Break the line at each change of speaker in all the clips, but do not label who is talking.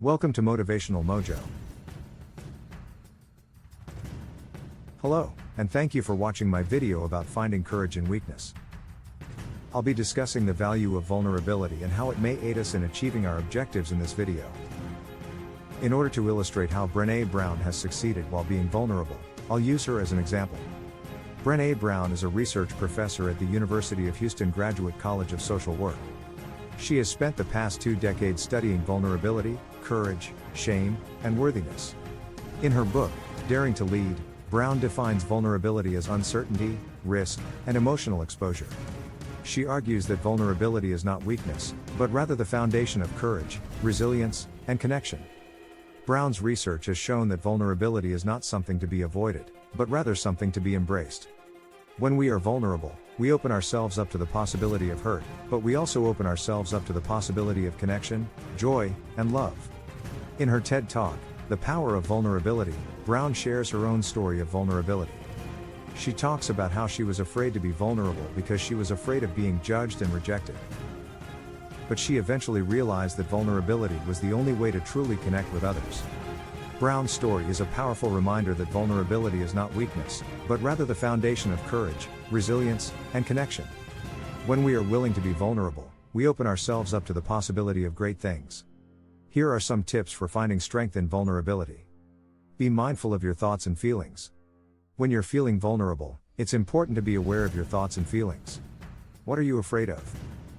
Welcome to Motivational Mojo. Hello, and thank you for watching my video about finding courage in weakness. I'll be discussing the value of vulnerability and how it may aid us in achieving our objectives in this video. In order to illustrate how Brené Brown has succeeded while being vulnerable, I'll use her as an example. Brené Brown is a research professor at the University of Houston Graduate College of Social Work. She has spent the past 2 decades studying vulnerability, courage, shame, and worthiness. In her book, Daring to Lead, Brown defines vulnerability as uncertainty, risk, and emotional exposure. She argues that vulnerability is not weakness, but rather the foundation of courage, resilience, and connection. Brown's research has shown that vulnerability is not something to be avoided, but rather something to be embraced. When we are vulnerable, we open ourselves up to the possibility of hurt, but we also open ourselves up to the possibility of connection, joy, and love. In her TED Talk, The Power of Vulnerability, Brown shares her own story of vulnerability. She talks about how she was afraid to be vulnerable because she was afraid of being judged and rejected. But she eventually realized that vulnerability was the only way to truly connect with others. Brown's story is a powerful reminder that vulnerability is not weakness, but rather the foundation of courage, resilience, and connection. When we are willing to be vulnerable, we open ourselves up to the possibility of great things. Here are some tips for finding strength in vulnerability. Be mindful of your thoughts and feelings. When you're feeling vulnerable, it's important to be aware of your thoughts and feelings. What are you afraid of?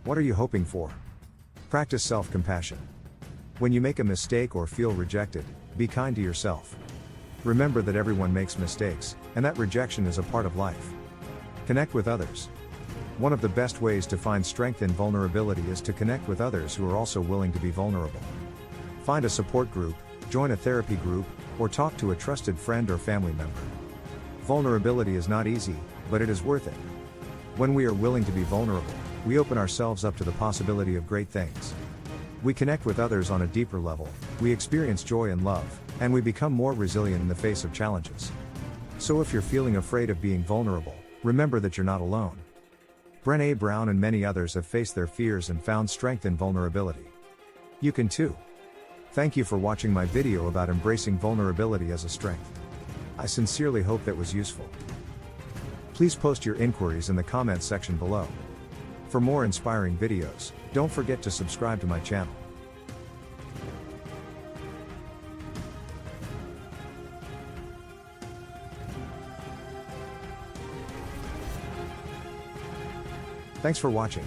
What are you hoping for? Practice self-compassion. When you make a mistake or feel rejected, be kind to yourself. Remember that everyone makes mistakes, and that rejection is a part of life. Connect with others. One of the best ways to find strength in vulnerability is to connect with others who are also willing to be vulnerable. Find a support group, join a therapy group, or talk to a trusted friend or family member. Vulnerability is not easy, but it is worth it. When we are willing to be vulnerable, we open ourselves up to the possibility of great things. We connect with others on a deeper level, we experience joy and love, and we become more resilient in the face of challenges. So if you're feeling afraid of being vulnerable, remember that you're not alone. Brené Brown and many others have faced their fears and found strength in vulnerability. You can too. Thank you for watching my video about embracing vulnerability as a strength. I sincerely hope that was useful. Please post your inquiries in the comments section below. For more inspiring videos, don't forget to subscribe to my channel. Thanks for watching.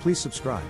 Please subscribe.